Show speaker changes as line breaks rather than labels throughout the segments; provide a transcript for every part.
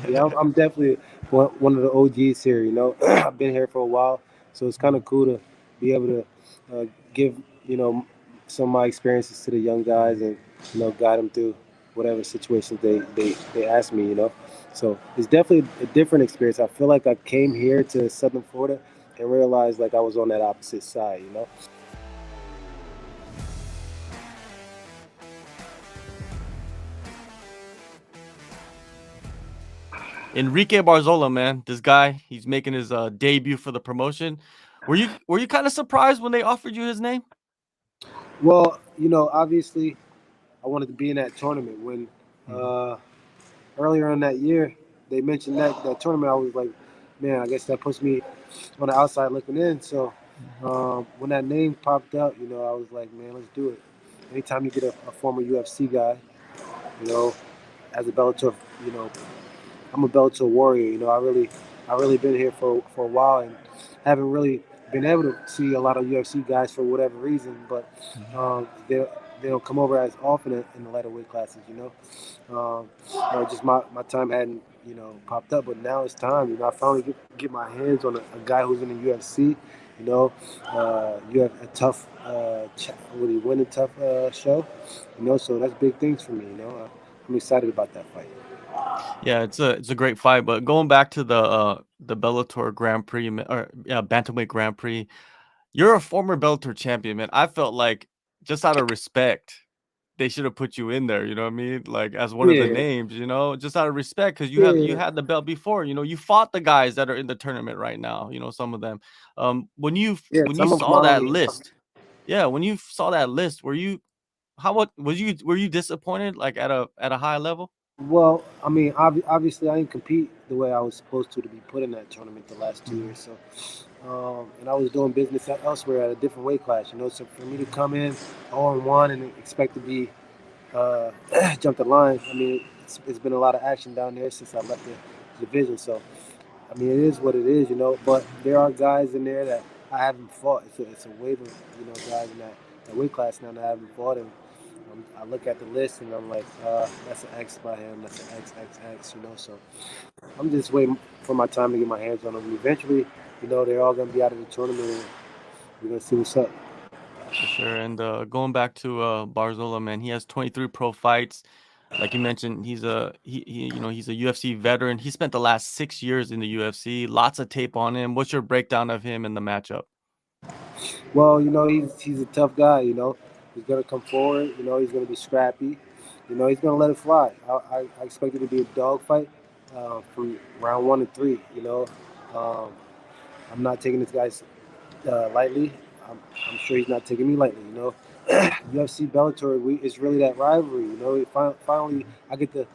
Yeah, I'm definitely one of the OGs here. I've been here for a while, so it's kind of cool to be able to give you know some of my experiences to the young guys and guide them through whatever situations they ask me. So it's definitely a different experience. I feel like I came here to Southern Florida and realized like I was on that opposite side.
Enrique Barzola, man, this guy, he's making his debut for the promotion. Were you kind of surprised when they offered you his name?
Well, obviously I wanted to be in that tournament when
Mhm.
uh, earlier in that year they mentioned that tournament. I was like, man, I guess that puts me on the outside looking in. So
Mhm.
when that name popped up, I was like, man, let's do it. Anytime you get a former UFC guy, you know, as a Bellator, you know, I'm a Bellator warrior. I really been here for a while and haven't really been able to see a lot of UFC guys for whatever reason, but
Mhm.
they don't come over as often in the lighter weight classes. Just my time hadn't popped up, but now it's time. I finally get my hands on a guy who's in the UFC. You have a tough, really winning tough show. So that's big things for me. I'm excited about that fight.
Yeah, it's a great fight. But going back to the Bellator Grand Prix or yeah, Bantamweight Grand Prix, you're a former Bellator champion, man. I felt like just out of respect, they should have put you in there. You know what I mean? Like as one of the
Yeah,
names. Just out of respect because you
yeah,
had the belt before. You fought the guys that are in the tournament right now. Some of them.
yeah.
When you
Some of them
saw
are
that
already in.
list, yeah, when you saw that list, were you disappointed like at a high level?
Well, I mean, obviously, I didn't compete the way I was supposed to be put in that tournament the last 2 years. So, and I was doing business elsewhere at a different weight class. So for me to come in 0-1 and expect to be uh, jump the line, I mean, it's been a lot of action down there since I left the division. So, I mean, it is what it is. But there are guys in there that I haven't fought. It's a wave of guys in that weight class now that I haven't fought, and I look at the list and I'm like, that's an X by him. That's an X X X. So I'm just waiting for my time to get my hands on them. And eventually, they're all gonna be out of the tournament, and we're gonna see what's up.
For sure. And going back to Barzola, man, he has 23 pro fights. Like you mentioned, he's a UFC veteran. He spent the last 6 years in the UFC. Lots of tape on him. What's your breakdown of him in the matchup?
Well, he's a tough guy. He's gonna come forward. He's gonna be scrappy. He's gonna let it fly. I expect it to be a dogfight from round 1 to 3. Um, I'm not taking this guy lightly. I'm sure he's not taking me lightly. UFC Bellator, it's really that rivalry. Finally, I get to,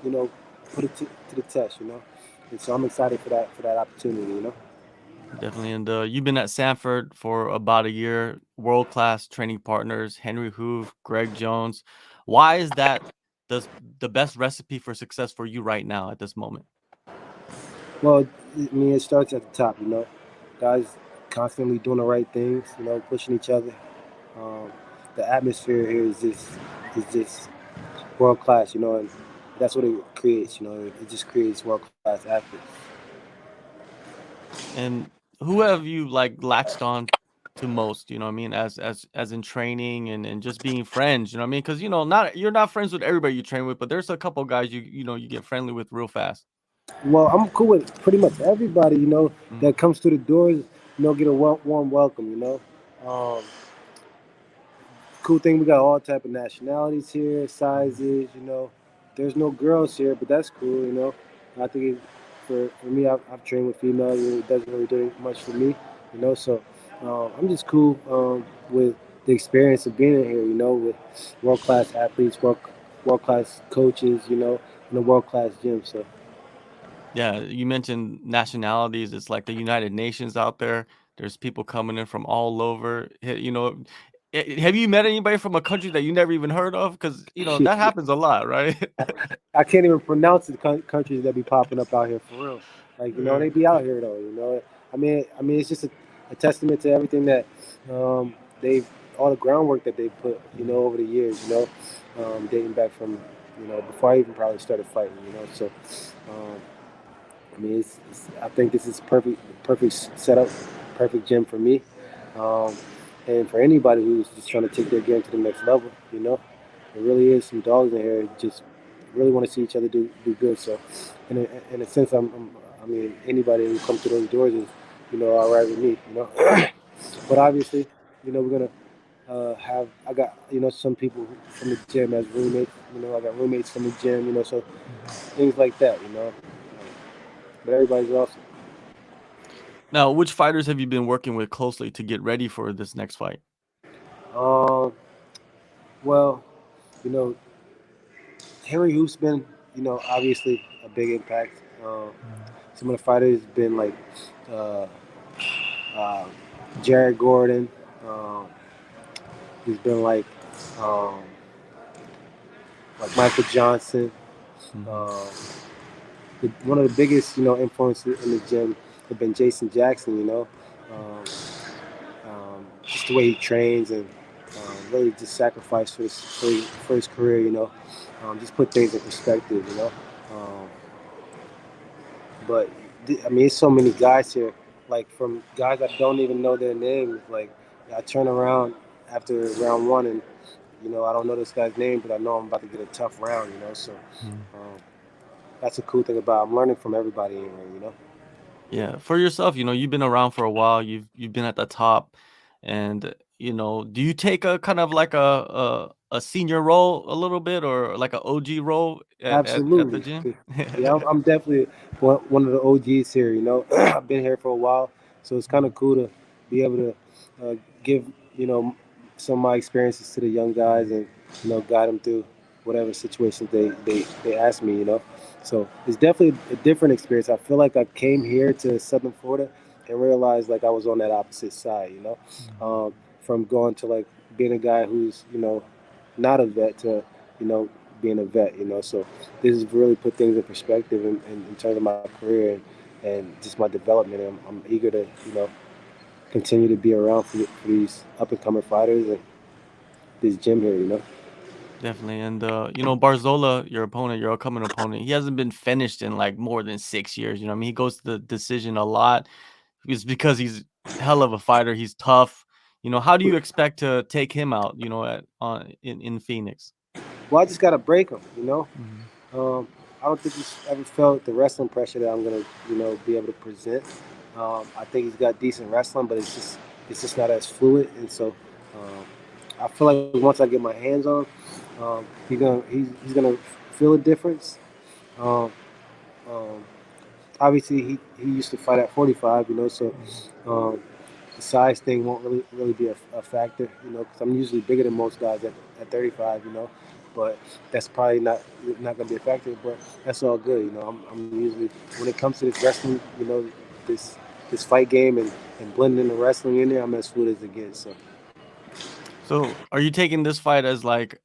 you know, put it to the test. And so I'm excited for that opportunity.
Definitely. And you've been at Sanford for about a year. World class training partners, Henry Hoof, Greg Jones. Why is that the the best recipe for success for you right now at this moment?
Well, I mean, it starts at the top. Guys constantly doing the right things. Pushing each other. Um, the atmosphere here is just world class. And that's what it creates. It just creates world class athletes.
And who have you like latched on to most, you know what I mean, as in training and just being friends, you know what I mean? Because not you're not friends with everybody you train with, but there's a couple guys you get friendly with real fast.
Well, I'm cool with pretty much everybody,
Mm,
that comes through the doors, get a warm welcome, Cool thing, we got all type of nationalities here,
mhm.
sizes, There's no girls here, but that's cool, I think for me, I've trained with females, and it doesn't really do much for me, So I'm just cool with the experience of being in here, with world class athletes, world class coaches, in a world class gym. So
Yeah, you mentioned nationalities. It's like the United Nations out there. There's people coming in from all over. Have you met anybody from a country that you never even heard of? Because that happens a lot, right?
I can't even pronounce the countries that be popping up out here for real. Like they be out here though. I mean, it's just a testament to everything that they've all the groundwork that they put,
Mhm.
over the years. Dating back from before I even probably started fighting. So, um, I mean, I think this is perfect setup, perfect gym for me, um, and for anybody who's just trying to take their game to the next level. There really is some dogs in here just really want to see each other do good. So, in a sense, I mean, anybody who comes to those doors is, all right with me. But obviously, we're gonna have I got some people from the gym as roommates. I got roommates from the gym. So things like that. But everybody's awesome.
Now, which fighters have you been working with closely to get ready for this next fight?
Um, well, you know, Henry Hoop's been, obviously a big impact. Some of the fighters been like uh, uh, Jared Gordon. Um, he's been um, like Michael Johnson.
Mhm.
Um, one of the biggest, influences in the gym have been Jason Jackson. Um, just the way he trains and really just sacrificed for his career. Just put things in perspective. Um, but I mean, it's so many guys here. Like from guys I don't even know their names. Like I turn around after round one and I don't know this guy's name, but I know I'm about to get a tough round. So
Mhm.
um, that's a cool thing about I'm learning from everybody in here.
Yeah, for yourself, you've been around for a while. You've been at the top, and do you take a kind of like a senior role a little bit, or like an OG role at the
Absolutely.
gym?
Yeah, I'm definitely one of the OGs here. I've been here for a while, so it's kind of cool to be able to give you know some of my experiences to the young guys and guide them through whatever situations they ask me. So it's definitely a different experience. I feel like I came here to Southern Florida and realized like I was on that opposite side.
Mhm.
From going to like being a guy who's not a vet to you know being a vet. So this has really put things in perspective in terms of my career and just my development. I'm eager to continue to be around for these up and coming fighters and this gym here.
Definitely. And Barzola, your opponent, your upcoming opponent, he hasn't been finished in like more than 6 years. I mean, he goes to the decision a lot. It's because he's hell of a fighter. He's tough. How do you expect to take him out, at on in Phoenix?
Well, I just gotta break them.
Mhm.
I don't think he's ever felt the wrestling pressure that I'm gonna be able to present. I think he's got decent wrestling, but it's just not as fluid, and so um, I feel like once I get my hands on him, he's gonna feel a difference. Um, um, Obviously he used to fight at 45, so
Mhm.
um, the size thing won't really be a factor, because I'm usually bigger than most guys at 35, but that's probably not gonna be a factor. But that's all good, I'm usually when it comes to this wrestling, this this fight game and blending the wrestling in there, I'm as fluid as it gets. So
So, are you taking this fight as like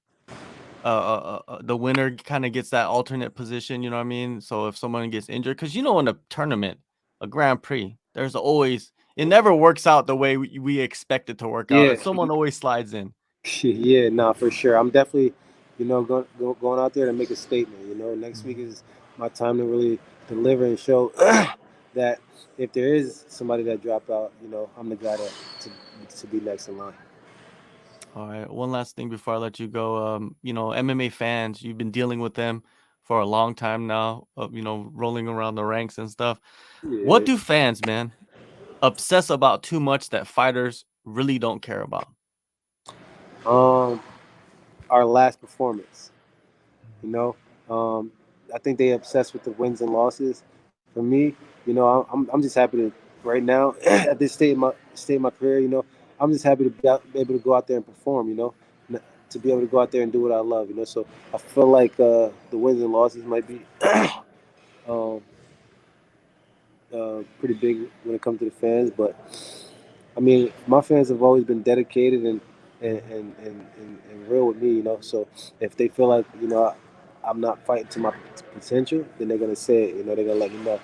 the winner kind of gets that alternate position? You know what I mean? So if someone gets injured, because in a tournament, a Grand Prix, there's always it never works out the way we expect it to work out,
yeah,
and someone always slides in.
yeah, nah, for sure. I'm definitely, going out there to make a statement. Next week
Mhm.
is my time to really deliver and show that if there is somebody that dropped out, I'm the guy to be next in line.
All right. One last thing before I let you go. MMA fans, you've been dealing with them for a long time now, rolling around the ranks and stuff. What
Yeah.
do fans, man, obsess about too much that fighters really don't care about?
Um, our last performance. You know, um, I think they obsessed with the wins and losses. For me, I'm just happy to right now at this state of my career. I'm just happy to be able to go out there and perform. To be able to go out there and do what I love. So I feel like the wins and losses might be um, pretty big when it comes to the fans, but I mean, my fans have always been dedicated and real with me. So if they feel like I'm not fighting to my potential, then they're gonna say it. They're gonna let me know.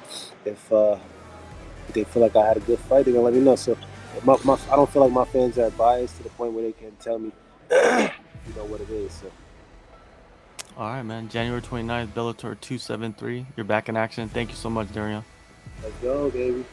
If they feel like I had a good fight, they're gonna let me know. So I don't feel like my fans are biased to the point where they can tell me what it is. So
All right, man. January 29th, Bellator 273. You're back in action. Thank you so much, Darrion.
Let's go, baby.